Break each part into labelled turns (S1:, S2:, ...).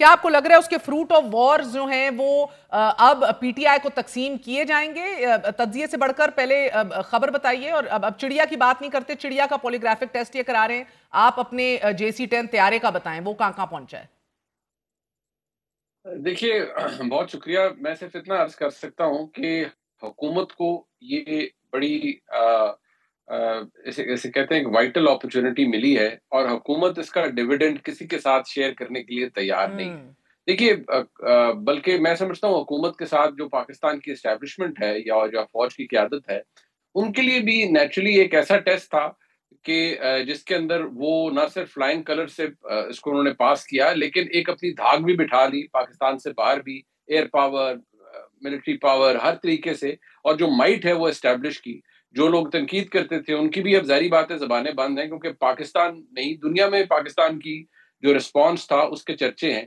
S1: کیا آپ کو لگ رہا ہے اس کے فروٹ آف وارز جو ہیں وہ اب پی ٹی آئی کو تقسیم کیے جائیں گے؟ تجزیے سے بڑھ کر پہلے خبر بتائیے، اور اب چڑیا کی بات نہیں کرتے، چڑیا کا پولیگرافک ٹیسٹ یہ کرا رہے ہیں، آپ اپنے JC-10 طیارے کا بتائیں، وہ کہاں پہنچا ہے؟
S2: دیکھیے بہت شکریہ، میں صرف اتنا عرض کر سکتا ہوں کہ حکومت کو یہ بڑی اسے کہتے ہیں کہ وائٹل اپرچونٹی ملی ہے، اور حکومت اس کا ڈیویڈنڈ کسی کے ساتھ شیئر کرنے کے لیے تیار نہیں ہے۔ دیکھیے بلکہ میں سمجھتا ہوں حکومت کے ساتھ جو پاکستان کی اسٹیبلشمنٹ ہے یا جو فوج کی قیادت ہے، ان کے لیے بھی نیچرلی ایک ایسا ٹیسٹ تھا کہ جس کے اندر وہ نہ صرف فلائنگ کلر سے اس کو انہوں نے پاس کیا، لیکن ایک اپنی دھاگ بھی بٹھا لی پاکستان سے باہر بھی، ایئر پاور، ملٹری پاور، ہر طریقے سے، اور جو مائٹ ہے وہ اسٹیبلش کی۔ جو لوگ تنقید کرتے تھے ان کی بھی اب ظاہری بات ہے زبانیں بند ہیں، کیونکہ پاکستان نہیں دنیا میں پاکستان کی جو رسپانس تھا اس کے چرچے ہیں۔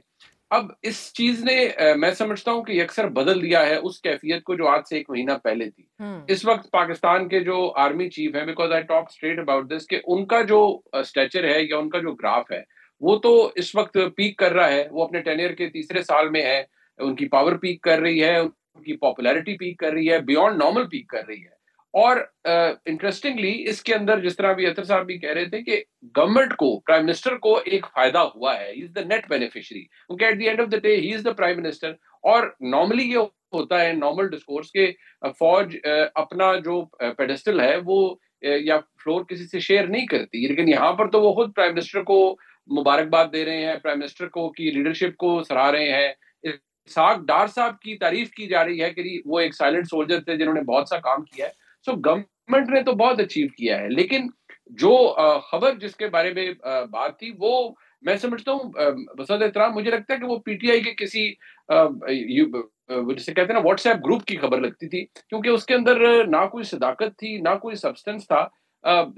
S2: اب اس چیز نے میں سمجھتا ہوں کہ اکثر بدل دیا ہے اس کیفیت کو جو آج سے 1 مہینہ پہلے تھی۔ اس وقت پاکستان کے جو آرمی چیف ہیں، because I talk straight about this, کہ ان کا جو اسٹیچر ہے یا ان کا جو گراف ہے وہ تو اس وقت پیک کر رہا ہے، وہ اپنے ٹینئر کے 3رے سال میں ہے، ان کی پاور پیک کر رہی ہے، ان کی پاپولیرٹی پیک کر رہی ہے، بیونڈ نارمل پیک کر رہی ہے۔ اور انٹرسٹنگلی اس کے اندر جس طرح بھی اطہر صاحب بھی کہہ رہے تھے کہ گورنمنٹ کو، پرائم منسٹر کو ایک فائدہ ہوا ہے، he is the net beneficiary, کیونکہ at the end of the day he is the prime minister. اور نارملی یہ ہوتا ہے نارمل ڈسکورس کہ فوج اپنا جو پیڈسٹل ہے وہ یا فلور کسی سے شیئر نہیں کرتی، لیکن یہاں پر تو وہ خود پرائم منسٹر کو مبارکباد دے رہے ہیں، پرائم منسٹر کو کی لیڈرشپ کو سراہ رہے ہیں۔ اسحاق ڈار صاحب کی تعریف کی جا رہی ہے کہ وہ ایک سائلنٹ سولجر تھے جنہوں نے بہت سا کام کیا ہے۔ سو گورنمنٹ نے تو بہت اچیو کیا ہے، لیکن جو خبر جس کے بارے میں بات تھی وہ میں سمجھتا ہوں بصد احترام مجھے لگتا ہے کہ وہ پی ٹی آئی کے کسی جسے کہتے ہیں نا واٹس ایپ گروپ کی خبر لگتی تھی، کیونکہ اس کے اندر نہ کوئی صداقت تھی نہ کوئی سبسٹنس تھا۔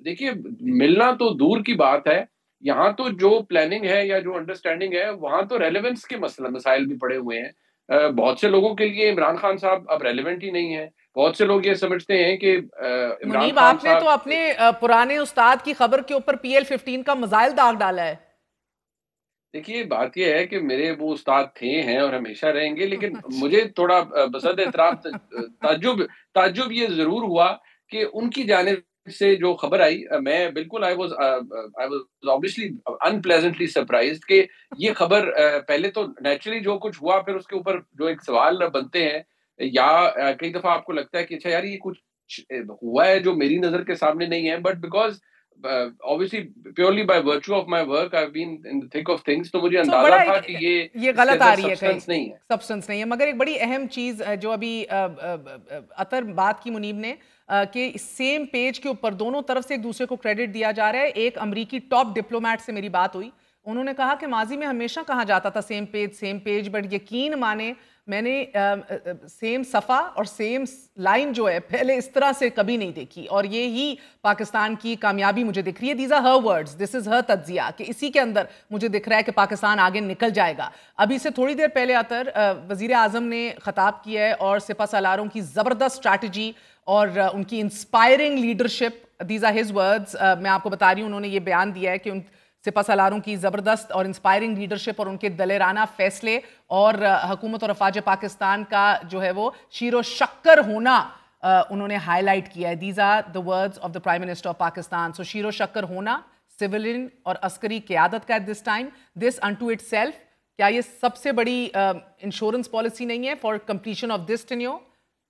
S2: دیکھیے ملنا تو دور کی بات ہے، یہاں تو جو پلاننگ ہے یا جو انڈرسٹینڈنگ ہے وہاں تو ریلیونس کے مسائل بھی پڑے ہوئے ہیں۔ بہت سے لوگوں کے لیے عمران خان صاحب اب ریلیونٹ ہی نہیں ہے، بہت سے لوگ یہ سمجھتے ہیں کہ عمران خان
S1: آپ نے تو اپنے پرانے استاد کی خبر کے اوپر PL-15 کا میزائل داغ ڈالا ہے۔
S2: دیکھیے بات یہ ہے کہ میرے وہ استاد تھے ہیں اور ہمیشہ رہیں گے، لیکن مجھے تھوڑا بصد احترام تعجب یہ ضرور ہوا کہ ان کی جانب سے جو خبر آئی، میں بالکل I was obviously unpleasantly surprised کہ یہ خبر پہلے تو نیچرلی جو کچھ ہوا پھر اس کے اوپر جو ایک سوال بنتے ہیں، یا کئی دفعہ آپ کو لگتا ہے کہ اچھا یار یہ کچھ ہوا ہے جو میری نظر کے سامنے نہیں ہے، but because obviously purely by virtue of my work I've been in the thick of things، تو مجھے اندازہ تھا کہ یہ
S1: غلط آ رہی ہے،
S2: سبسٹنس
S1: نہیں ہے۔ مگر ایک بڑی اہم چیز جو ابھی اطہر بات کی منیب نے کہ سیم پیج کے اوپر دونوں طرف سے ایک دوسرے کو کریڈٹ دیا جا رہا ہے۔ ایک امریکی ٹاپ ڈپلومیٹ سے میری بات ہوئی، انہوں نے کہا کہ ماضی میں ہمیشہ کہا جاتا تھا سیم پیج، بٹ یقین مانے میں نے سیم صفحہ اور سیم لائن جو ہے پہلے اس طرح سے کبھی نہیں دیکھی، اور یہی پاکستان کی کامیابی مجھے دکھ رہی ہے۔ دیز آر ہر ورڈز، دس از ہر تجزیہ، کہ اسی کے اندر مجھے دکھ رہا ہے کہ پاکستان آگے نکل جائے گا۔ ابھی سے تھوڑی دیر پہلے اطہر وزیر اعظم نے خطاب کیا ہے، اور سپہ سالاروں کی زبردست اسٹریٹجی اور ان کی inspiring leadership, these are his words, میں آپ کو بتا رہی ہوں انہوں نے یہ بیان دیا ہے کہ ان سپہ سالاروں کی زبردست اور انسپائرنگ لیڈرشپ اور ان کے دلیرانہ فیصلے اور حکومت اور افواج پاکستان کا جو ہے وہ شیر و شکر ہونا انہوں نے ہائی لائٹ کیا ہے۔ These are the words of the prime minister of Pakistan. So شیر و شکر ہونا سولین اور عسکری قیادت کا at this time, this into itself, کیا یہ سب سے بڑی انشورنس پالیسی نہیں ہے for completion of this tenure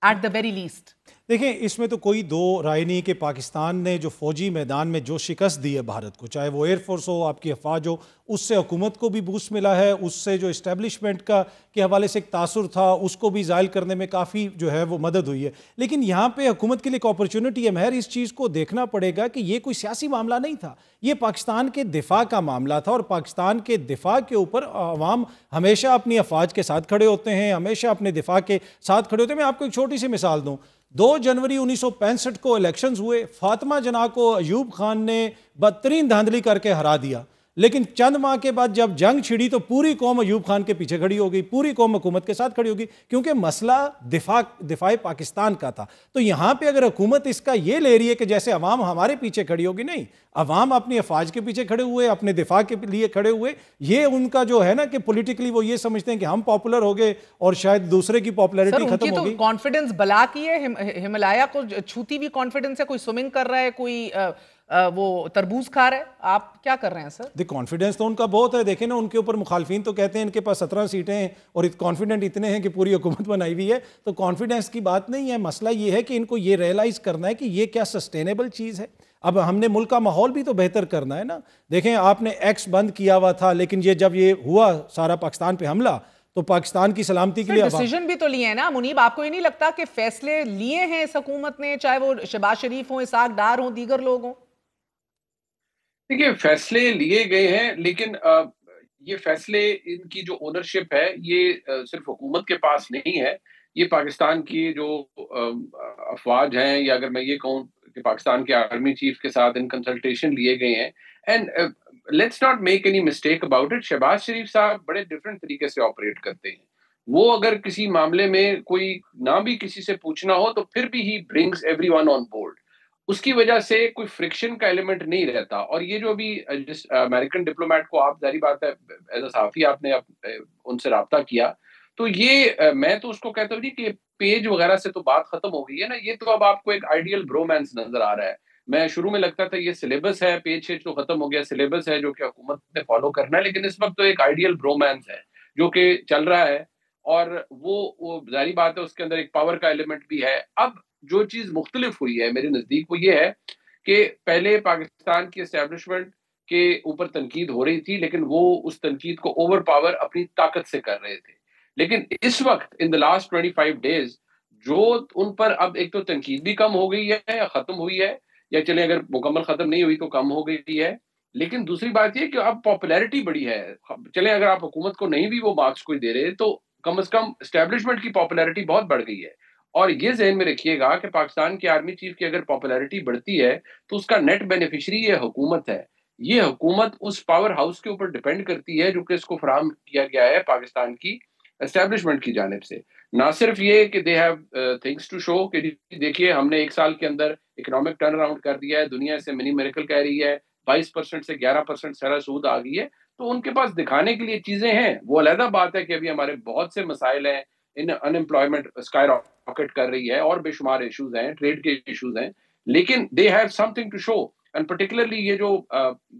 S1: at the very least?
S3: دیکھیں اس میں تو کوئی دو رائے نہیں کہ پاکستان نے جو فوجی میدان میں جو شکست دی ہے بھارت کو، چاہے وہ ایئر فورس ہو، آپ کی افواج ہو، اس سے حکومت کو بھی بوسٹ ملا ہے، اس سے جو اسٹیبلشمنٹ کا کے حوالے سے ایک تاثر تھا اس کو بھی زائل کرنے میں کافی جو ہے وہ مدد ہوئی ہے۔ لیکن یہاں پہ حکومت کے لیے ایک اپرچونٹی ہے، مہر اس چیز کو دیکھنا پڑے گا کہ یہ کوئی سیاسی معاملہ نہیں تھا، یہ پاکستان کے دفاع کا معاملہ تھا، اور پاکستان کے دفاع کے اوپر عوام ہمیشہ اپنی افواج کے ساتھ کھڑے ہوتے ہیں، ہمیشہ اپنے دفاع کے ساتھ کھڑے ہوتے ہیں۔ میں آپ کو ایک چھوٹی سی مثال دوں، 2 جنوری 1965 کو الیکشنز ہوئے، فاطمہ جناح کو ایوب خان نے بدترین دھاندلی کر کے ہرا دیا، لیکن چند ماہ کے بعد جب جنگ چھڑی تو پوری قوم ایوب خان کے پیچھے کھڑی ہو گئی، پوری قوم حکومت کے ساتھ کھڑی ہو گئی، کیونکہ مسئلہ دفاع پاکستان کا تھا۔ تو یہاں پہ اگر حکومت اس کا یہ لے رہی ہے کہ جیسے عوام ہمارے پیچھے کھڑی ہوگی، نہیں، عوام اپنی افواج کے پیچھے کھڑے ہوئے، اپنے دفاع کے لیے کھڑے ہوئے، یہ ان کا جو ہے نا کہ پولیٹیکلی وہ یہ سمجھتے ہیں کہ ہم پاپولر ہو گئے اور شاید دوسرے کی پاپولیرٹی ختم ہو گئی۔
S1: تو کانفیڈنس بلا کی ہے، ہمالیہ کو چھوتی ہوئی کانفیڈنس ہے، کوئی سوئمنگ کر رہا ہے، کوئی وہ تربوز کھا رہا ہے، آپ کیا کر رہے ہیں سر؟
S3: کانفیڈنس تو ان کا بہت ہے، دیکھیں نا ان کے اوپر مخالفین تو کہتے ہیں ان کے پاس 17 سیٹیں ہیں اور کانفیڈنٹ اتنے ہیں کہ پوری حکومت بنائی ہوئی ہے، تو کانفیڈنس کی بات نہیں ہے، مسئلہ یہ ہے کہ ان کو یہ ریئلائز کرنا ہے کہ یہ کیا سسٹینیبل چیز ہے۔ اب ہم نے ملک کا ماحول بھی تو بہتر کرنا ہے نا، دیکھیں آپ نے ایکس بند کیا ہوا تھا، لیکن یہ جب یہ ہوا سارا پاکستان پہ حملہ تو پاکستان کی سلامتی کے لیے
S1: ڈیسیژن بھی تو لیے ہیں نا منیب، آپ کو یہ نہیں لگتا کہ فیصلے لیے ہیں اس حکومت نے، چاہے وہ شہباز شریف ہوں، اسحاق ڈار ہوں، دیگر لوگ ہوں؟
S2: دیکھیے فیصلے لیے گئے ہیں، لیکن یہ فیصلے ان کی جو اونرشپ ہے یہ صرف حکومت کے پاس نہیں ہے، یہ پاکستان کی جو افواج ہیں، یا اگر میں یہ کہوں کہ پاکستان کے آرمی چیف کے ساتھ ان کنسلٹیشن لیے گئے ہیں۔ And let's not make any mistake about it, Shahbaz Sharif صاحب بڑے ڈفرینٹ طریقے سے آپریٹ کرتے ہیں۔ وہ اگر کسی معاملے میں کوئی نہ بھی کسی سے پوچھنا ہو تو پھر بھی he brings everyone on board, اس کی وجہ سے کوئی فرکشن کا ایلیمنٹ نہیں رہتا۔ اور یہ جو ابھی جس امریکن ڈپلومیٹ کو آپ ظاہری بات ہے ایز اے صحافی آپ نے ان سے رابطہ کیا، تو یہ میں تو اس کو کہتا ہوں جی کہ پیج وغیرہ سے تو بات ختم ہو گئی ہے نا، یہ تو اب آپ کو ایک آئیڈیل برومانس نظر آ رہا ہے۔ میں شروع میں لگتا تھا یہ سلیبس ہے، پیج تو ختم ہو گیا، سلیبس ہے جو کہ حکومت نے فالو کرنا ہے، لیکن اس وقت تو ایک آئیڈیل برومانس ہے جو کہ چل رہا ہے، اور وہ ظاہری بات ہے اس کے اندر ایک پاور کا ایلیمنٹ بھی ہے۔ اب جو چیز مختلف ہوئی ہے میرے نزدیک وہ یہ ہے کہ پہلے پاکستان کی اسٹیبلشمنٹ کے اوپر تنقید ہو رہی تھی، لیکن وہ اس تنقید کو اوور پاور اپنی طاقت سے کر رہے تھے، لیکن اس وقت ان دا لاسٹ 25 days جو ان پر اب ایک تو تنقید بھی کم ہو گئی ہے یا ختم ہوئی ہے، یا چلیں اگر مکمل ختم نہیں ہوئی تو کم ہو گئی ہے، لیکن دوسری بات یہ کہ اب پاپولیرٹی بڑی ہے۔ چلیں اگر آپ حکومت کو نہیں بھی وہ مارکس کوئی دے رہے تو کم از کم اسٹیبلشمنٹ کی پاپولیرٹی بہت بڑھ گئی ہے۔ اور یہ ذہن میں رکھیے گا کہ پاکستان کے آرمی چیف کی اگر پاپولیرٹی بڑھتی ہے تو اس کا نیٹ بینیفیشری یہ حکومت ہے۔ یہ حکومت اس پاور ہاؤس کے اوپر ڈیپینڈ کرتی ہے جو کہ اس کو فراہم کیا گیا ہے پاکستان کی اسٹیبلشمنٹ کی جانب سے۔ نہ صرف یہ کہ they have things to show کہ دیکھیے ہم نے 1 سال کے اندر اکنامک ٹرن اراؤنڈ کر دیا ہے، دنیا سے منی میریکل کہہ رہی ہے، 22% سے 11% سرا سود آ گئی ہے، تو ان کے پاس دکھانے کے لیے چیزیں ہیں۔ وہ علیحدہ بات ہے کہ ابھی ہمارے بہت سے مسائل ہیں، ان امپلائمنٹ اسکائی راکٹ کر رہی ہے، اور بے شمار ایشوز ہیں، ٹریڈ کے ایشوز ہیں، لیکن they have something to show. And particularly یہ جو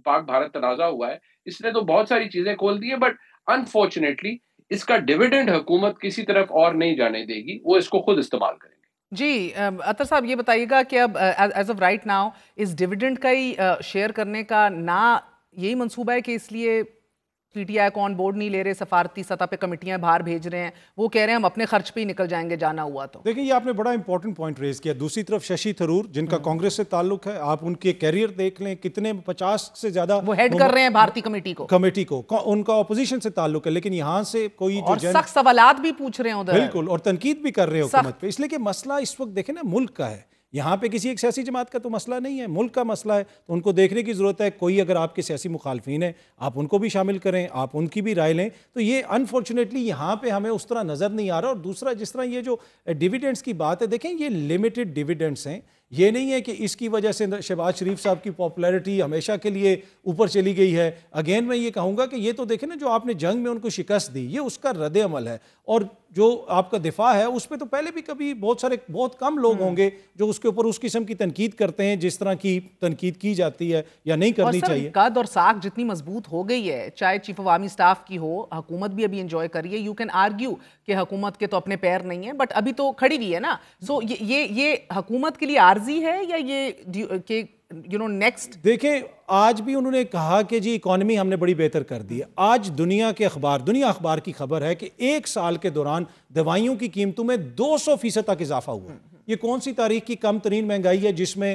S2: پاک بھارت تنازع ہوا ہے اس نے تو بہت ساری چیزیں کھول دی ہیں، بٹ انفارچونیٹلی اس کا ڈیویڈنڈ حکومت کسی طرف اور نہیں جانے دے گی، وہ اس کو خود استعمال کریں گے۔
S1: جی عطر صاحب یہ بتائیے گا کہ اب ایز آف رائٹ ناؤ اس ڈیویڈنڈ کا ہی شیئر کرنے کا نہ یہی منصوبہ ہے کہ اس لیے پی ٹی آئی کو آن بورڈ نہیں لے رہے، سفارتی سطح پہ کمیٹیاں باہر بھیج رہے ہیں، وہ کہہ رہے ہیں ہم اپنے خرچ پہ ہی نکل جائیں گے جانا ہوا تو؟
S3: دیکھیں یہ آپ نے بڑا امپورٹنٹ پوائنٹ ریز کیا۔ دوسری طرف ششی تھرور جن کا کانگریس سے تعلق ہے، آپ ان کے کیریئر دیکھ لیں، کتنے 50 سے زیادہ
S1: وہ ہیڈ کر رہے ہیں بھارتی کمیٹی کو،
S3: ان کا اپوزیشن سے تعلق ہے، لیکن یہاں سے کوئی
S1: اور سخت سوالات بھی پوچھ رہے ہیں ادھر،
S3: بالکل، اور تنقید بھی کر رہے ہیں حکومت پہ، اس لیے کہ مسئلہ اس وقت دیکھیں نا ملک کا ہے، یہاں پہ کسی ایک سیاسی جماعت کا تو مسئلہ نہیں ہے، ملک کا مسئلہ ہے، تو ان کو دیکھنے کی ضرورت ہے۔ کوئی اگر آپ کے سیاسی مخالفین ہیں آپ ان کو بھی شامل کریں، آپ ان کی بھی رائے لیں، تو یہ انفارچونیٹلی یہاں پہ ہمیں اس طرح نظر نہیں آ رہا۔ اور دوسرا جس طرح یہ جو ڈیویڈنڈز کی بات ہے، دیکھیں یہ لمیٹڈ ڈیویڈنڈز ہیں، یہ نہیں ہے کہ اس کی وجہ سے شہباز شریف صاحب کی پاپولیرٹی ہمیشہ کے لیے اوپر چلی گئی ہے۔ اگین میں یہ کہوں گا کہ یہ تو دیکھیں نا جو آپ نے جنگ میں ان کو شکست دی، یہ اس کا رد عمل ہے، اور جو آپ کا دفاع ہے اس پہ تو پہلے بھی کبھی بہت کم لوگ ہوں گے جو اس کے اوپر اس قسم کی تنقید کرتے ہیں جس طرح کی تنقید کی جاتی ہے یا نہیں کرنی چاہیے۔
S1: قد اور ساکھ جتنی مضبوط ہو گئی ہے، چاہے چیف آف آرمی سٹاف کی ہو، حکومت بھی ابھی انجوائے کر رہی ہے، یو کین آرگیو کہ حکومت کے تو اپنے پیر نہیں ہیں، بٹ ابھی تو کھڑی ہوئی ہے نا، سو یہ حکومت کے لیے عارضی ہے یا یہ کہ نیکسٹ؟ دیکھیں
S3: آج بھی انہوں نے کہا کہ جی اکانومی ہم نے بڑی بہتر کر دی ہے۔ آج دنیا اخبار کی خبر ہے کہ 1 سال کے دوران دوائیوں کی قیمتوں میں 200% تک اضافہ ہوا۔ یہ کون سی تاریخ کی کم ترین مہنگائی ہے جس میں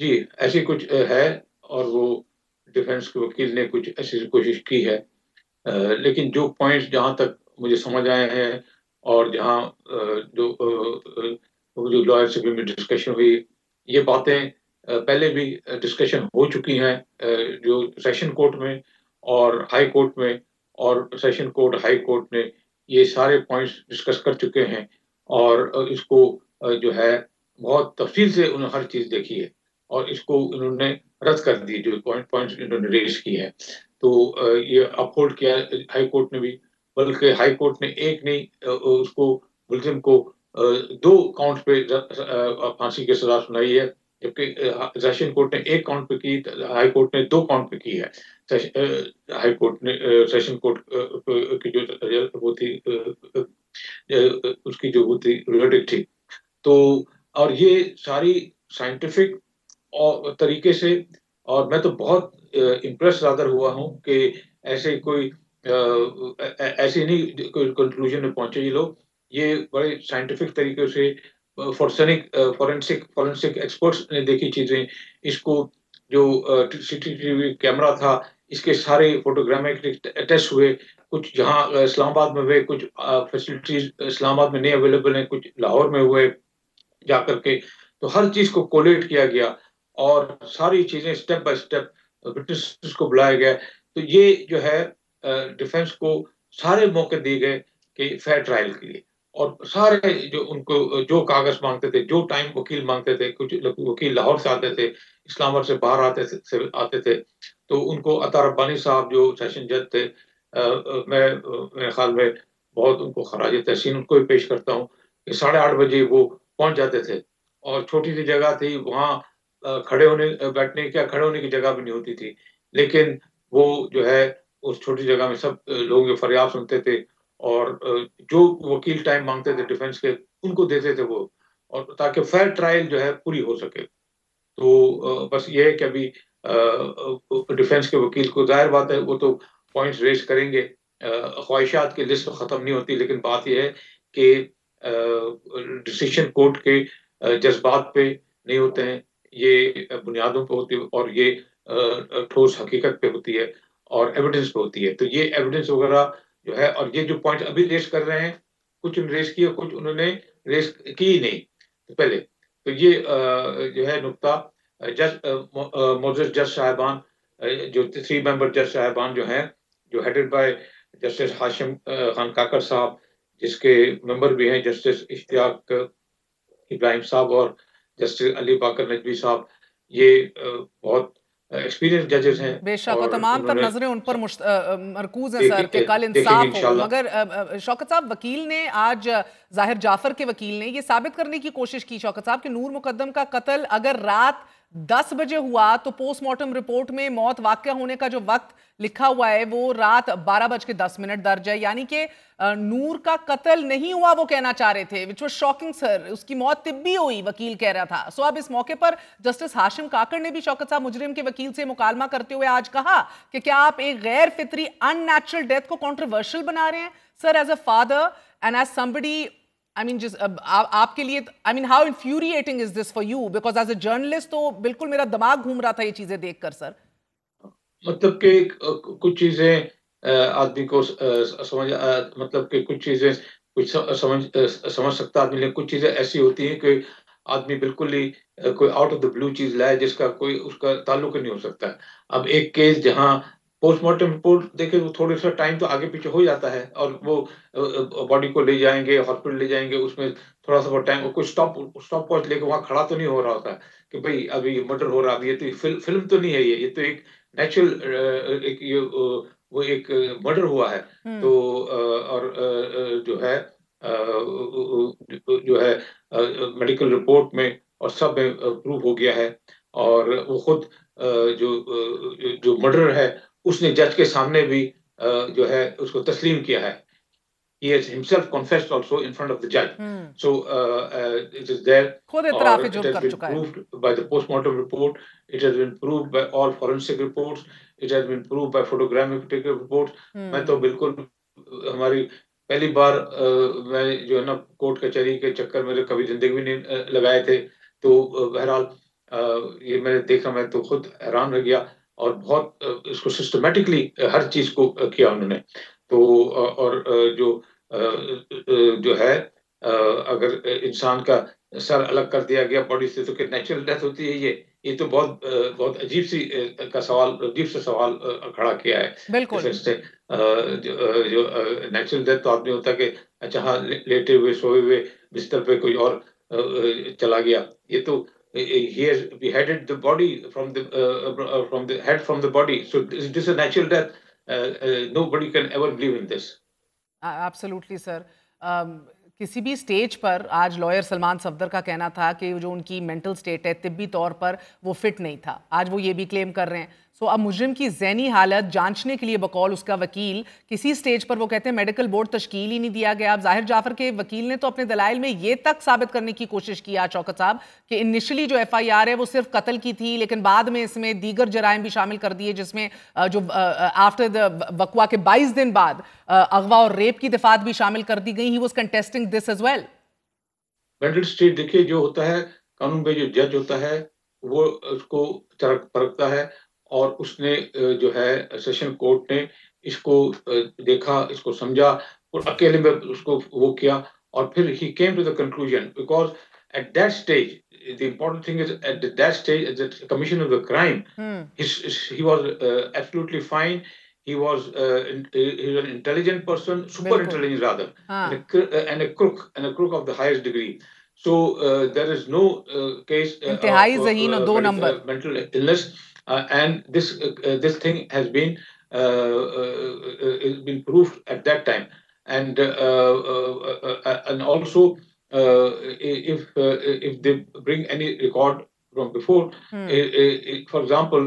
S4: جی ایسی کچھ ہے اور وہ ڈیفینس کے وکیل نے کچھ ایسی کوشش کی ہے، لیکن جو پوائنٹس جہاں تک مجھے سمجھ آئے ہیں اور جہاں جو لائر سے بھی ڈسکشن ہوئی، یہ باتیں پہلے بھی ڈسکشن ہو چکی ہیں جو سیشن کورٹ میں اور ہائی کورٹ میں، اور سیشن کورٹ ہائی کورٹ نے یہ سارے پوائنٹس ڈسکس کر چکے ہیں اور اس کو جو ہے بہت تفصیل سے انہوں نے ہر چیز دیکھی ہے اور اس کو انہوں نے رد کر دی جو پوائنٹس انہوں نے ریز کی ہے. تو یہ اپ ہولڈ کیا ہائی کورٹ نے بھی، بلکہ ہائی کورٹ نے ایک نہیں اس کو ملزم کو 2 کاؤنٹ پہ پھانسی کی سزا سنائی ہے، جبکہ سیشن کورٹ نے 1 کاؤنٹ پہ کی، ہائی کورٹ نے 2 کاؤنٹ پہ کی ہے. ہائی کورٹ نے سیشن کورٹ کی جو وہ تھی اس کی جو وہ تھی ورڈکٹ تھی. تو اور یہ ساری سائنٹیفک اور طریقے سے، اور میں تو بہت امپریس رادر ہوا ہوں کہ ایسے کوئی ایسے نہیں کوئی کنکلوژن میں پہنچے یہ لوگ، یہ بڑے سائنٹیفک طریقے سے فورینسک ایکسپرٹس نے دیکھی چیزیں. اس کو جو سی ٹی وی کیمرہ تھا اس کے سارے فوٹوگرامک ٹیسٹ ہوئے، کچھ جہاں اسلام آباد میں ہوئے، کچھ فیسلٹیز اسلام آباد میں نہیں اویلیبل ہیں، کچھ لاہور میں ہوئے جا کر کے. تو ہر چیز کو کولیٹ کیا گیا اور ساری چیزیں سٹیپ بائی سٹیپ وٹنس کو بلایا گیا. تو یہ جو ہے ڈیفense کو سارے موقع دیے گئے کہ فیئر ٹرائل کے لیے، اور سارے جو ان کو جو کاغذ مانگتے تھے، جو ٹائم وکیل مانگتے تھے، کچھ وکیل لاہور سے آتے تھے، اسلام آباد سے باہر آتے تھے، تو ان کو عطا ربانی صاحب جو سیشن جج تھے، میں میرے خیال میں بہت ان کو خراج تحسین ان کو بھی پیش کرتا ہوں کہ 8:30 بجے وہ پہنچ جاتے تھے، اور چھوٹی سی جگہ تھی وہاں کھڑے ہونے کی جگہ بھی نہیں ہوتی تھی، لیکن وہ جو ہے اس چھوٹی جگہ میں سب لوگوں کی فریاد سنتے تھے اور جو وکیل ٹائم مانگتے تھے ڈیفنس کے ان کو دیتے تھے وہ، اور تاکہ فیئر ٹرائل جو ہے پوری ہو سکے. تو بس یہ ہے کہ ابھی ڈیفنس کے وکیل کو ظاہر بات ہے وہ تو پوائنٹس ریز کریں گے، خواہشات کی لسٹ ختم نہیں ہوتی، لیکن بات یہ ہے کہ ڈیسیشن کورٹ کے جذبات پہ نہیں ہوتے ہیں، یہ بنیادوں پہ ہوتی ہے اور یہ ٹھوس حقیقت پہ ہوتی ہے اور ایویڈنس پہ ہوتی ہے. تو یہ ایویڈنس وغیرہ جو ہے، اور یہ جو پوائنٹ ابھی ریز کر رہے ہیں، کچھ ریز کیے کچھ انہوں نے ریز کی ہی نہیں پہلے. تو یہ جو ہے نقطہ جج معزز جج صاحبان جو 3 ممبر جج صاحبان جو ہیں، جو ہیڈڈ بائی جسٹس ہاشم خان کاکڑ صاحب، جس کے ممبر بھی ہیں جسٹس اشتیاق ابراہیم صاحب اور جسٹس علی باقر نجوی صاحب، یہ بہت ایکسپیرینس ججز ہیں.
S1: بے شک، اور تمام تر نظریں ان پر مرکوز ہیں سر کہ کل
S4: دیکھیں گے
S1: انصاف ہو. مگر شوکت صاحب، وکیل نے آج ظاہر جعفر کے وکیل نے یہ ثابت کرنے کی کوشش کی شوکت صاحب کہ نور مقدم کا قتل اگر رات 10 بجے ہوا تو پوسٹ مارٹم رپورٹ میں موت واقع ہونے کا جو وقت لکھا ہوا ہے وہ رات 12:10 درج ہے، یعنی کہ نور کا قتل نہیں ہوا وہ کہنا چاہ رہے تھے، which was shocking سر. اس کی موت طبی ہوئی وکیل کہہ رہا تھا. سو اب اس موقع پر جسٹس ہاشم کاکڑ نے بھی شوکت صاحب مجرم کے وکیل سے مکالمہ کرتے ہوئے آج کہا کہ کیا آپ ایک غیر فطری ان نیچرل ڈیتھ کو کنٹروورشل بنا رہے ہیں sir. As a father and as somebody I mean آپ کے لیے I mean how infuriating is this for you, because as a journalist تو بالکل میرا دماغ گھوم رہا تھا یہ چیزیں دیکھ کر سر.
S4: مطلب کہ کچھ چیزیں آدمی کو سمجھ، مطلب کہ کچھ چیزیں کچھ سمجھ سکتا آدمی، لیکن کچھ چیزیں ایسی ہوتی ہیں کہ آدمی بالکل ہی کوئی آؤٹ آف دا بلو چیز لائے جس کا کوئی اس کا تعلق ہی نہیں ہو سکتا. اب ایک کیس جہاں پوسٹ مارٹم رپورٹ دیکھیں وہ تھوڑا سا ٹائم تو آگے پیچھے ہو جاتا ہے، اور وہ باڈی کو لے جائیں گے ہاسپٹل لے جائیں گے، اس میں تھوڑا سا ٹائم کوئی اسٹاپ واچ لے کے وہاں کھڑا تو نہیں ہو رہا ہوتا کہ بھئی ابھی مرڈر ہو رہا. ابھی یہ تو فلم تو نہیں ہے، یہ تو ایک نیچرل وہ ایک مرڈر ہوا ہے. تو اور جو ہے میڈیکل رپورٹ میں اور سب میں پروو ہو گیا ہے، اور وہ خود جو مرڈر ہے اس نے جج کے سامنے بھی جو ہے اس کو تسلیم کیا ہے. He has himself confessed also in front of the judge. So it is there.
S1: خود
S4: Or
S1: اعتراف
S4: it
S1: جرم
S4: has
S1: کر
S4: been
S1: چکا ہے.
S4: proved by the postmortem report. It has been proved by all forensic reports. It has been proved by photographic reports. میں تو بالکل ہماری پہلی بار میں جو ہے نا کورٹ کچہری کے چکر میرے کبھی زندگی میں نہیں لگائے تھے. تو بہرحال یہ میں نے دیکھا, میں تو خود حیران رہ گیا, اور بہت اس کو سسٹمیٹکلی ہر چیز کو کیا انہوں نے. تو اور جو ہے اگر انسان کا سر الگ کر دیا گیا باڈی سے تو کہ نیچرل ڈیتھ ہوتی ہے, یہ تو بہت بہت عجیب سی کا سوال, عجیب سے سوال کھڑا کیا ہے.
S1: بالکل
S4: جو نیچرل ڈیتھ تو آدمی ہوتا ہے کہ اچھا ہاں لیٹے ہوئے سوئے ہوئے بستر پہ کوئی اور چلا گیا. یہ تو he has beheaded the body from the head from the body, so this is a natural death. Nobody can ever believe in this.
S1: Absolutely sir. کسی بھی سٹیج پر آج لائر سلمان صفدر کا کہنا تھا کہ جو ان کی مینٹل سٹیٹ ہے طبی طور پر وہ فٹ نہیں تھا, آج وہ یہ بھی کلیم کر رہے ہیں. سو اب مجرم کی ذہنی حالت جانچنے کے لیے بقول اس کا وکیل کسی سٹیج پر وہ کہتے ہیں میڈیکل بورڈ تشکیل ہی نہیں دیا گیا. اب ظاہر جعفر کے وکیل نے تو اپنے دلائل میں یہ تک ثابت کرنے کی کوشش کی آج شوکت صاحب کہ انیشلی جو ایف آئی آر ہے وہ صرف قتل کی تھی, لیکن بعد میں اس میں دیگر جرائم بھی شامل کر دیے, جس میں جو آفٹر دا وقوع کے 22 دن بعد اغوا اور ریپ کی دفعات بھی شامل کر دی گئی. He was contesting this as well.
S4: Mental state دیکھیے جو ہوتا ہے قانون میں, جو جج ہوتا ہے وہ اس کو پرکھتا ہے, اور اس نے جو ہے سیشن کورٹ نے اس کو دیکھا, اس کو سمجھا, اور اکیلے میں اس کو وہ کیا, اور پھر he came to the conclusion because at that stage the important thing is at that stage at the commission of the crime he was absolutely fine. He was an intelligent person, super intelligent rather, and a crook of the highest degree. So there is no case
S1: انتہائی ذہین اور 2 number
S4: mental illness, and this thing has been proved at that time. And also if they bring any record from before, for example,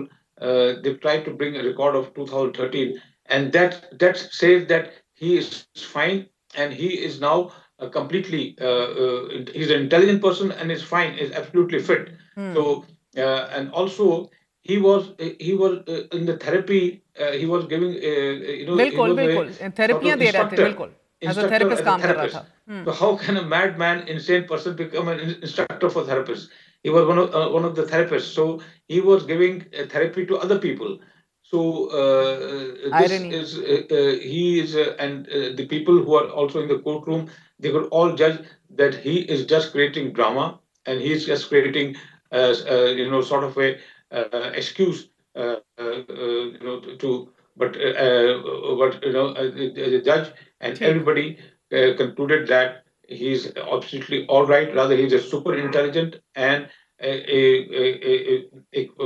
S4: they tried to bring a record of 2013, and that says that he is fine and he is now completely he's an intelligent person and is fine, is absolutely fit. So and also he was in the therapy, he was giving
S1: بالکل تھراپیاں دے رہے تھے, بالکل as a therapist کام کر رہا تھا.
S4: So how can a madman, insane person become an instructor for therapists? He was one of the therapists, so he was giving therapy to other people. So he is and the people who are also in the courtroom, they could all judge that he is just creating drama, and he is just creating sort of a excuse but the judge and everybody concluded that he is absolutely all right. Rather, he is a super intelligent and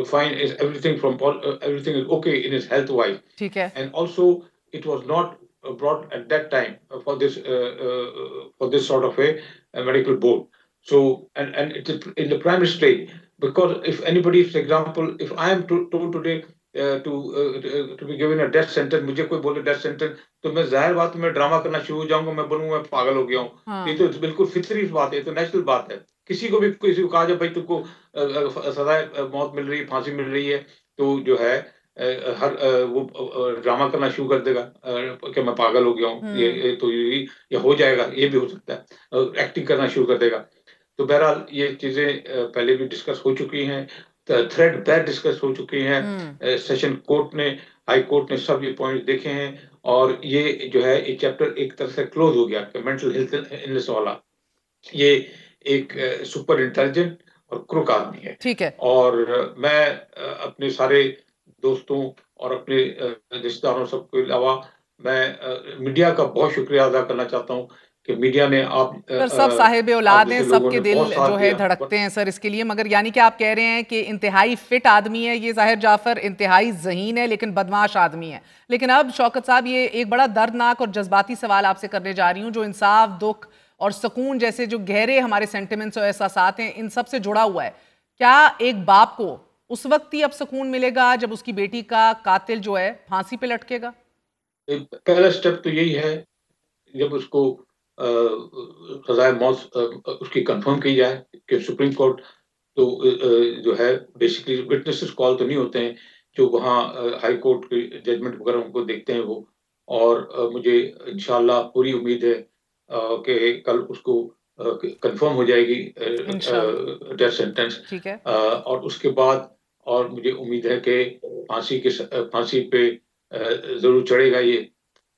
S4: fine, is everything everything is okay in his health wise. And also it was not brought at that time for this sort of a medical board. So and it is in the primary stage, because if anybody, for example, if I am told today to be given a death sentence, مجھے کوئی بولے death sentence, تو میں ظاہر بات میں drama کرنا شروع ہو جاؤں گا, میں بنوں میں پاگل ہو گیا ہوں. یہ تو بالکل فطری بات ہے, یہ تو نیچرل بات ہے. کسی کو بھی کسی کو کہا جائے بھائی تم کو سزائے موت مل رہی ہے, پھانسی مل رہی ہے, تو جو ہے ہر وہ ڈرامہ کرنا شروع کر دے گا کہ میں پاگل ہو گیا ہوں, یہ تو یہ ہو جائے گا, یہ بھی ہو سکتا ہے, ایکٹنگ کرنا شروع کر دے گا. تو بہرحال یہ چیزیں پہلے بھی ڈسکس ہو چکی ہیں, تھریڈ بیر ڈسکس ہو چکی ہیں, سیشن کورٹ نے, ہائی کورٹ نے سب یہ پوائنٹ دیکھے ہیں, اور یہ جو ہے یہ چیپٹر ایک طرح سے کلوز ہو گیا کہ مینٹل ہیلتھ النس والا یہ ایک سپر انٹیلیجنٹ اور کروک آدمی ہے.
S1: ٹھیک ہے.
S4: اور میں اپنے سارے دوستوں اور اپنے رشتہ داروں سب کے علاوہ میں میڈیا کا بہت شکریہ ادا کرنا چاہتا ہوں کہ میڈیا نے آپ
S1: سب صاحب اولاد ہیں, سب کے دل جو ہے دھڑکتے ہیں سر اس کے لیے. مگر یعنی کہ آپ کہہ رہے ہیں کہ انتہائی فٹ آدمی ہے یہ ظاہر جعفر, انتہائی ذہین ہے لیکن بدمعاش آدمی ہے. لیکن اب شوکت صاحب یہ ایک بڑا دردناک اور جذباتی سوال آپ سے کرنے جا رہی ہوں جو انصاف, دکھ اور سکون جیسے جو گہرے ہمارے سینٹیمنٹس اور احساسات ہیں ان سب سے جڑا ہوا ہے. کیا ایک باپ کو اس وقت ہی اب سکون ملے گا جب اس کی بیٹی کا قاتل جو ہے پھانسی پہ لٹکے گا؟
S4: پہلا سٹیپ تو یہی ہے جب اس کو سزائے موت اس کی کنفرم کی جائے کہ سپریم کورٹ تو جو ہے بیسیکلی وٹنسز کال تو نہیں ہوتے ہیں جو وہاں ہائی کورٹ کی ججمنٹ وغیرہ ان کو دیکھتے ہیں وہ, اور مجھے انشاءاللہ پوری امید ہے کہ کل اس کو کنفرم ہو جائے گی ڈیتھ سینٹنس،
S1: ٹھیک ہے،
S4: اور اس کے بعد اور مجھے امید ہے کہ پھانسی پہ ضرور چڑھے گا یہ،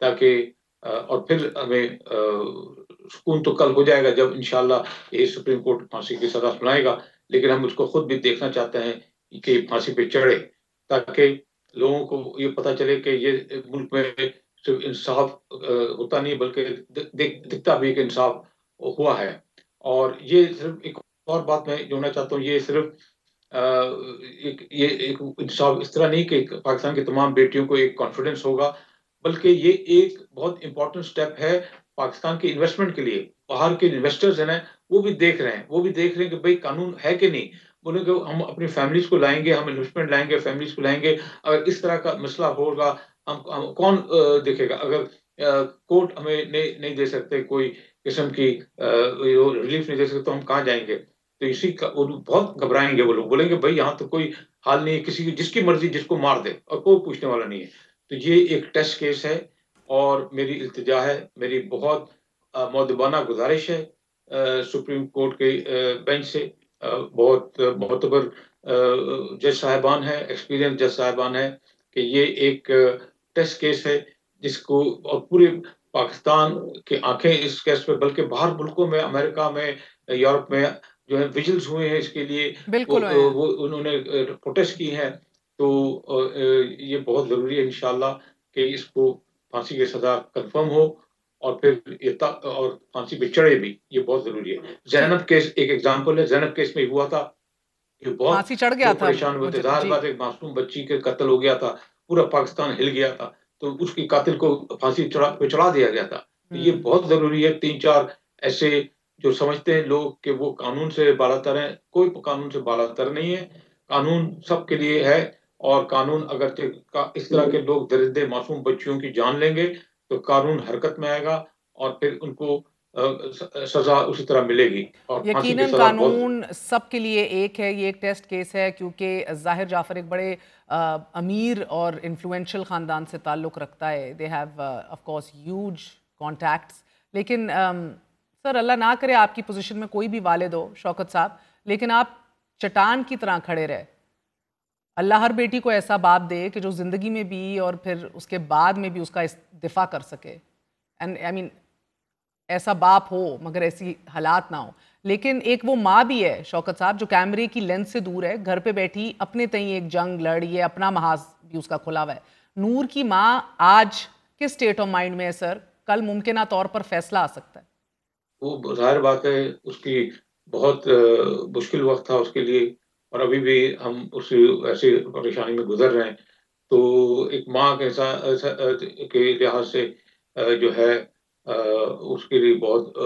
S4: تاکہ اور پھر ہمیں سکون تو کل ہو جائے گا جب انشاءاللہ یہ سپریم کورٹ پھانسی کی سزا سنائے گا، لیکن ہم اس کو خود بھی دیکھنا چاہتے ہیں کہ پھانسی پہ چڑھے، تاکہ لوگوں کو یہ پتہ چلے کہ یہ ملک میں صرف انصاف ہوتا نہیں بلکہ دکھتا بھی کہ انصاف ہوا ہے۔ اور یہ صرف ایک اور بات میں جوڑنا چاہتا ہوں، یہ صرف یہ ایک انصاف اس طرح نہیں کہ پاکستان کی تمام بیٹیوں کو ایک کانفیڈنس ہوگا، بلکہ یہ ایک بہت امپورٹنٹ سٹیپ ہے پاکستان کے انویسٹمنٹ کے لیے۔ باہر کے انویسٹرز ہیں وہ بھی دیکھ رہے ہیں کہ بھئی قانون ہے کہ نہیں، بولے کہ ہم اپنی فیملیز کو لائیں گے، ہم انویسٹمنٹ لائیں گے، فیملیز کو لائیں گے، اگر اس طرح کا مسئلہ ہوگا ہم کون دیکھے گا؟ اگر کورٹ ہمیں نہیں دے سکتے کوئی قسم کی ریلیف نہیں دے سکتے تو ہم کہاں جائیں گے؟ تو اسی کا وہ بہت گھبرائیں گے، وہ لوگ بولیں گے بھائی یہاں تو کوئی حال نہیں ہے، کسی کی جس کی مرضی جس کو مار دے اور کوئی پوچھنے والا نہیں ہے۔ تو یہ ایک ٹیسٹ کیس ہے، اور میری التجا ہے، میری بہت مؤدبانہ گزارش ہے سپریم کورٹ کے بینچ سے، بہت معتبر جج صاحبان ہیں، ایکسپیرینس جج صاحبان ہیں، کہ یہ ایک ٹیسٹ کیس ہے جس کو اور پورے پاکستان کی آنکھیں اس کیس پہ، بلکہ باہر ملکوں میں، امریکہ میں، یورپ میں جو ہے ویجلز ہوئے ہیں اس کے لیے،
S1: بالکل
S4: وہ انہوں نے پروٹیسٹ کی ہیں۔ تو یہ بہت ضروری ہے انشاءاللہ کہ اس کو پھانسی کی سزا کنفرم ہو، اور پھر اور پھانسی پہ چڑھے بھی، یہ بہت ضروری ہے۔ زینب کیس ایک ایگزامپل ہے، زینب کیس میں ہوا تھا کہ بہت
S1: پھانسی چڑھ گیا تھا،
S4: پریشان ہوئے تھے، ظاہر بات ایک معصوم بچی کے قتل ہو گیا تھا، پورا پاکستان ہل گیا تھا، تو اس کی قاتل کو پھانسی پہ چڑھا دیا گیا تھا۔ یہ بہت ضروری ہے، 3-4 ایسے جو سمجھتے ہیں لوگ کہ وہ قانون سے بالاتر ہیں، کوئی قانون سے بالاتر نہیں ہے، قانون سب کے لیے ہے، اور قانون اگر اس طرح کے لوگ درندے معصوم بچیوں کی جان لیں گے تو قانون حرکت میں آئے گا، اور پھر ان کو سزا اسی طرح ملے گی، اور پھانسی کی
S1: یقیناً
S4: سزا
S1: قانون سب کے لیے ایک ہے۔ یہ ایک ٹیسٹ کیس ہے کیونکہ ظاہر جعفر ایک بڑے امیر اور انفلوئنشل خاندان سے تعلق رکھتا ہے، they have of course huge contacts, لیکن سر اللہ نہ کرے آپ کی پوزیشن میں کوئی بھی والد ہو شوکت صاحب، لیکن آپ چٹان کی طرح کھڑے رہے۔ اللہ ہر بیٹی کو ایسا باپ دے کہ جو زندگی میں بھی اور پھر اس کے بعد میں بھی اس کا دفاع کر سکے، اینڈ آئی مین ایسا باپ ہو مگر ایسی حالات نہ ہو۔ لیکن ایک وہ ماں بھی ہے شوکت صاحب جو کیمرے کی لینس سے دور ہے، گھر پہ بیٹھی اپنے تئیں ایک جنگ لڑ، یہ اپنا محاذ بھی اس کا کھلا ہوا ہے۔ نور کی ماں آج کس سٹیٹ آف مائنڈ میں ہے سر؟ کل ممکنہ طور پر فیصلہ آ سکتا ہے۔
S4: وہ ظاہر بات ہے اس کی بہت مشکل وقت تھا اس کے لیے، اور ابھی بھی ہم اس ایسی پریشانی میں گزر رہے ہیں۔ تو ایک ماں کے لحاظ سے جو ہے اس کے لیے بہت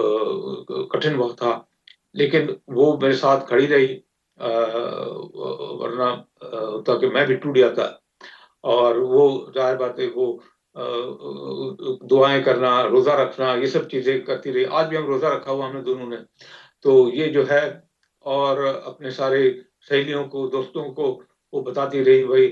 S4: کٹھن وقت تھا، لیکن وہ میرے ساتھ کھڑی رہی، ورنہ ہوتا کہ میں بھی ٹوٹ جاتا۔ اور وہ ظاہر بات ہے وہ دعائیں کرنا، روزہ رکھنا، یہ سب چیزیں کرتی رہی۔ آج بھی ہم روزہ رکھا ہوا ہم نے دونوں نے، تو یہ جو ہے، اور اپنے سارے سہیلیوں کو، دوستوں کو وہ بتاتی رہی بھائی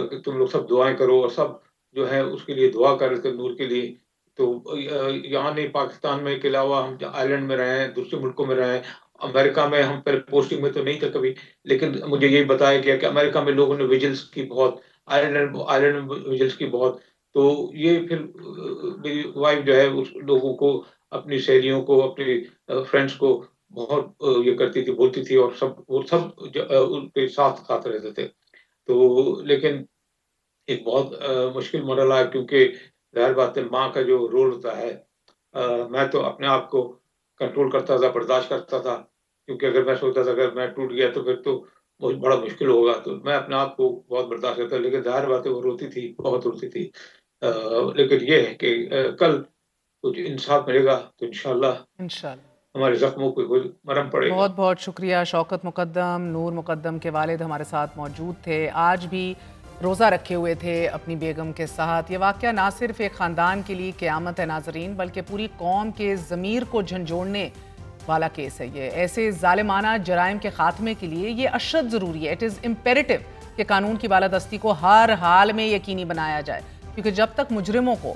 S4: کہ تم لوگ سب دعائیں کرو، اور سب جو ہے اس کے لیے دعا کر رہے تھے نور کے لیے۔ تو یہاں نہیں، پاکستان میں کے علاوہ ہم آئرلینڈ میں رہے ہیں، دوسرے ملکوں میں رہے ہیں، امریکہ میں ہم پہلے پوسٹنگ میں تو نہیں تھے کبھی، لیکن مجھے یہی بتایا گیا کہ امریکہ میں لوگوں نے ویجلز کی بہت، آئرلینڈ میں ویجلز کی بہت۔ تو یہ پھر میری وائف جو ہے اس لوگوں کو، اپنی سہیلیوں کو، اپنی فرینڈس کو بہت یہ کرتی تھی، بولتی تھی، اور وہ سب ان کے ساتھ رہتے تھے۔ تو لیکن ایک بہت مشکل مرحلہ ہے، کیونکہ ظاہر بات ہے ماں کا جو رول ہوتا ہے، میں تو اپنے آپ کو کنٹرول کرتا تھا، برداشت کرتا تھا، کیونکہ اگر میں سوچتا تھا اگر میں ٹوٹ گیا تو پھر تو بہت بڑا مشکل ہوگا، تو میں اپنے آپ کو بہت برداشت کرتا، لیکن ظاہر بات ہے وہ روتی تھی، بہت روتی تھی۔ لیکن یہ ہے کہ کل کچھ انصاف ملے گا تو انشاءاللہ ہمارے زخموں کو کوئی مرہم پڑے گا۔
S1: بہت بہت شکریہ شوکت مقدم، نور مقدم کے والد ہمارے ساتھ موجود تھے، آج بھی روزہ رکھے ہوئے تھے اپنی بیگم کے ساتھ۔ یہ واقعہ نہ صرف ایک خاندان کے لیے قیامت ہے ناظرین، بلکہ پوری قوم کے ضمیر کو جھنجھوڑنے والا کیس ہے۔ یہ ایسے ظالمانہ جرائم کے خاتمے کے لیے یہ اشد ضروری ہے، اٹ از امپیریٹو کہ قانون کی بالادستی کو ہر حال میں یقینی بنایا جائے، کیونکہ جب تک مجرموں کو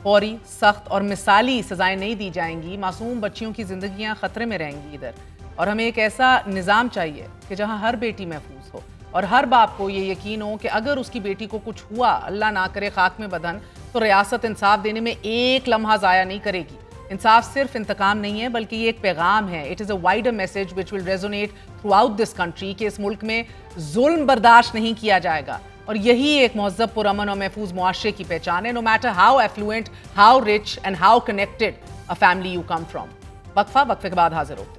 S1: فوری، سخت اور مثالی سزائیں نہیں دی جائیں گی، معصوم بچیوں کی زندگیاں خطرے میں رہیں گی ادھر. اور ہمیں ایک ایسا نظام چاہیے کہ جہاں ہر بیٹی محفوظ ہو اور ہر باپ کو یہ یقین ہو کہ اگر اس کی بیٹی کو کچھ ہوا، اللہ نہ کرے خاک میں بدن، تو ریاست انصاف دینے میں ایک لمحہ ضائع نہیں کرے گی. انصاف صرف انتقام نہیں ہے بلکہ یہ ایک پیغام ہے. It is a wider message which will resonate through out this country کہ اس ملک میں ظلم برداشت نہیں کیا جائے گا. اور یہی ایک مہذب، پرامن اور محفوظ معاشرے کی پہچان ہے. No matter how affluent, how rich and how connected a family you come from. وقفے کے بعد حاضر ہوتے ہیں.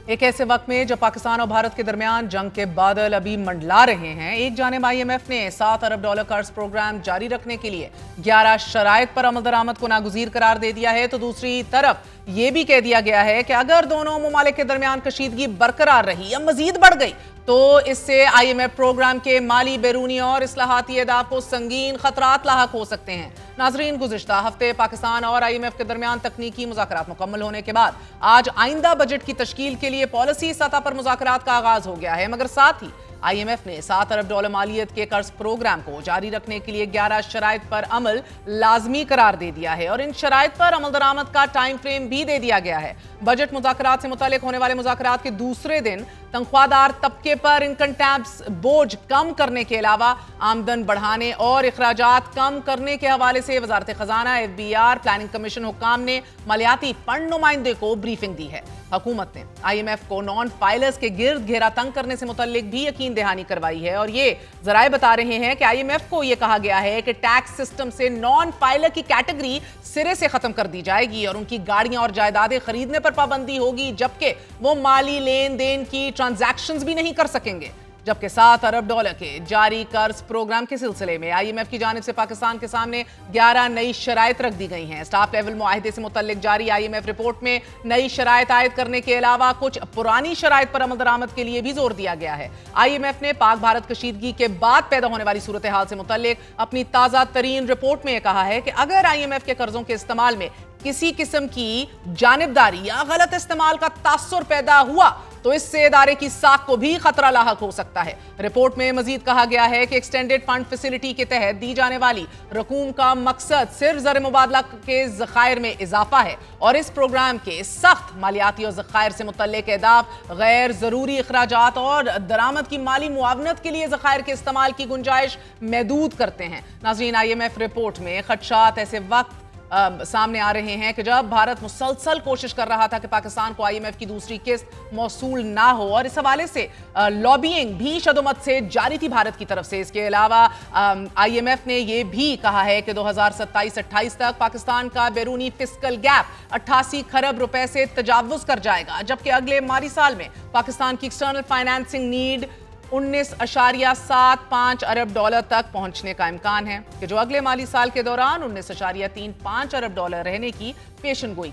S1: ایک ایسے وقت میں جب پاکستان اور بھارت کے درمیان جنگ کے بادل ابھی منڈلا رہے ہیں، ایک جانب IMF نے $7 ارب قرض پروگرام جاری رکھنے کے لیے 11 شرائط پر عمل درآمد کو ناگزیر قرار دے دیا ہے، تو دوسری طرف یہ بھی کہہ دیا گیا ہے کہ اگر دونوں ممالک کے درمیان کشیدگی برقرار رہی یا مزید بڑھ گئی تو اس سے IMF پروگرام کے مالی، بیرونی اور اصلاحاتی اہداف کو سنگین خطرات لاحق ہو سکتے ہیں. ناظرین، گزشتہ ہفتے پاکستان اور IMF کے درمیان تکنیکی مذاکرات مکمل ہونے کے بعد آج آئندہ بجٹ کی تشکیل کے لیے پالیسی سطح پر مذاکرات کا آغاز ہو گیا ہے، مگر ساتھ ہی IMF نے $7 ارب مالیت کے قرض پروگرام کو جاری رکھنے کے لیے 11 شرائط پر عمل لازمی قرار دے دیا ہے اور ان شرائط پر عمل درآمد کا ٹائم فریم بھی دے دیا گیا ہے. بجٹ مذاکرات سے متعلق ہونے والے مذاکرات کے دوسرے دن تنخواہ دار طبقے پر انکم ٹیکس بوجھ کم کرنے کے علاوہ آمدن بڑھانے اور اخراجات کم کرنے کے حوالے سے وزارت خزانہ، FBR، پلاننگ کمیشن حکام نے مالیاتی فنڈ نمائندے کو بریفنگ دی ہے. حکومت نے IMF کو نان فائلرز کے گرد گھیرا تنگ کرنے سے متعلق بھی یقین دہانی کروائی ہے اور یہ ذرائع بتا رہے ہیں کہ IMF کو یہ کہا گیا ہے کہ ٹیکس سسٹم سے نان فائلر کی کیٹیگری سرے سے ختم کر دی جائے گی اور ان کی گاڑیاں اور جائیدادیں خریدنے پر پابندی ہوگی، جبکہ وہ مالی لین دین کی ٹرانزیکشنز بھی نہیں کر سکیں گے. جبکہ $7 ارب کے جاری قرض پروگرام کے سلسلے میں IMF کی جانب سے پاکستان کے سامنے 11 نئی شرائط رکھ دی گئی ہیں. سٹاف لیول معاہدے سے متعلق جاری IMF رپورٹ میں نئی شرائط عائد کرنے کے علاوہ کچھ پرانی شرائط پر عمل درآمد کے لیے بھی زور دیا گیا ہے. IMF نے پاک بھارت کشیدگی کے بعد پیدا ہونے والی صورتحال سے متعلق اپنی تازہ ترین رپورٹ میں یہ کہا ہے کہ اگر IMF کے قرضوں کے استعمال میں کسی قسم کی جانبداری یا غلط استعمال کا تاثر پیدا ہوا تو اس سے ادارے کی ساکھ کو بھی خطرہ لاحق ہو سکتا ہے. رپورٹ میں مزید کہا گیا ہے کہ ایکسٹینڈڈ فنڈ فیسلٹی کے تحت دی جانے والی رقوم کا مقصد صرف زر مبادلہ کے ذخائر میں اضافہ ہے اور اس پروگرام کے سخت مالیاتی اور ذخائر سے متعلق اہداف غیر ضروری اخراجات اور درآمد کی مالی معاونت کے لیے ذخائر کے استعمال کی گنجائش محدود کرتے ہیں. ناظرین، IMF رپورٹ میں خدشات ایسے وقت سامنے آ رہے ہیں کہ جب بھارت مسلسل کوشش کر رہا تھا کہ پاکستان کو IMF کی دوسری قسط موصول نہ ہو اور اس حوالے سے لابینگ بھی شدت سے جاری تھی بھارت کی طرف سے. اس کے علاوہ IMF نے یہ بھی کہا ہے کہ 2027-28 تک پاکستان کا بیرونی فسکل گیپ 88 کھرب روپے سے تجاوز کر جائے گا، جبکہ اگلے مالی سال میں پاکستان کی ایکسٹرنل فائنانسنگ نیڈ $19.75 ارب تک پہنچنے کا امکان ہے کہ جو اگلے مالی سال کے دوران $19.35 ارب رہنے کی پیشن گوئی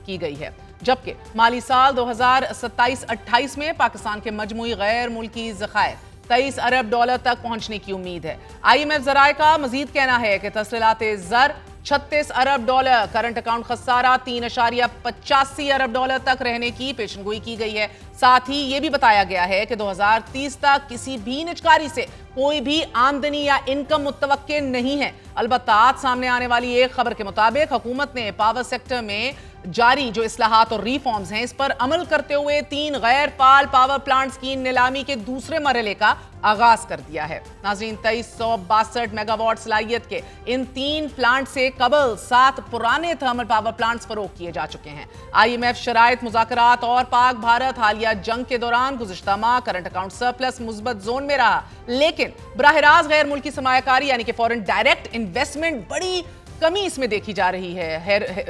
S1: کی گئی ہے. جبکہ مالی سال 2027-28 میں پاکستان کے مجموعی غیر ملکی ذخائر $23 ارب تک پہنچنے کی امید ہے. IMF ذرائع کا مزید کہنا ہے کہ تسلیحات زر $36 ارب، کرنٹ اکاؤنٹ خسارہ $3.85 ارب تک رہنے کی پیشن گوئی کی گئی ہے. ساتھ ہی یہ بھی بتایا گیا ہے کہ 2030 تک کسی بھی نجکاری سے کوئی بھی آمدنی یا انکم متوقع نہیں ہے. البتہ آج سامنے آنے والی ایک خبر کے مطابق حکومت نے پاور سیکٹر میں جاری جو اصلاحات اور ریفارمز ہیں اس پر عمل کرتے ہوئے 3 غیر فعال پاور پلانٹس کی نیلامی کے دوسرے مرحلے کا آغاز کر دیا ہے. ناظرین، 2362 میگا واٹ صلاحیت کے ان 3 پلانٹ سے قبل 7 پرانے تھرمل پاور پلانٹس فروغ کیے جا چکے ہیں. IMF شرائط، مذاکرات اور پاک بھارت حالیہ جنگ کے دوران گزشتہ ماہ کرنٹ اکاؤنٹ سرپلس مثبت زون میں رہا، لیکن براہ راست غیر ملکی سرمایہ کاری یعنی کہ فورن ڈائریکٹ انویسٹمنٹ بڑی کمی اس میں دیکھی جا رہی ہے.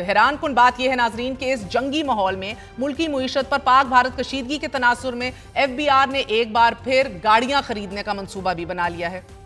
S1: حیران کن بات یہ ہے ناظرین کہ اس جنگی ماحول میں ملکی معیشت پر پاک بھارت کشیدگی کے تناظر میں FBR نے ایک بار پھر گاڑیاں خریدنے کا منصوبہ بھی بنا لیا ہے.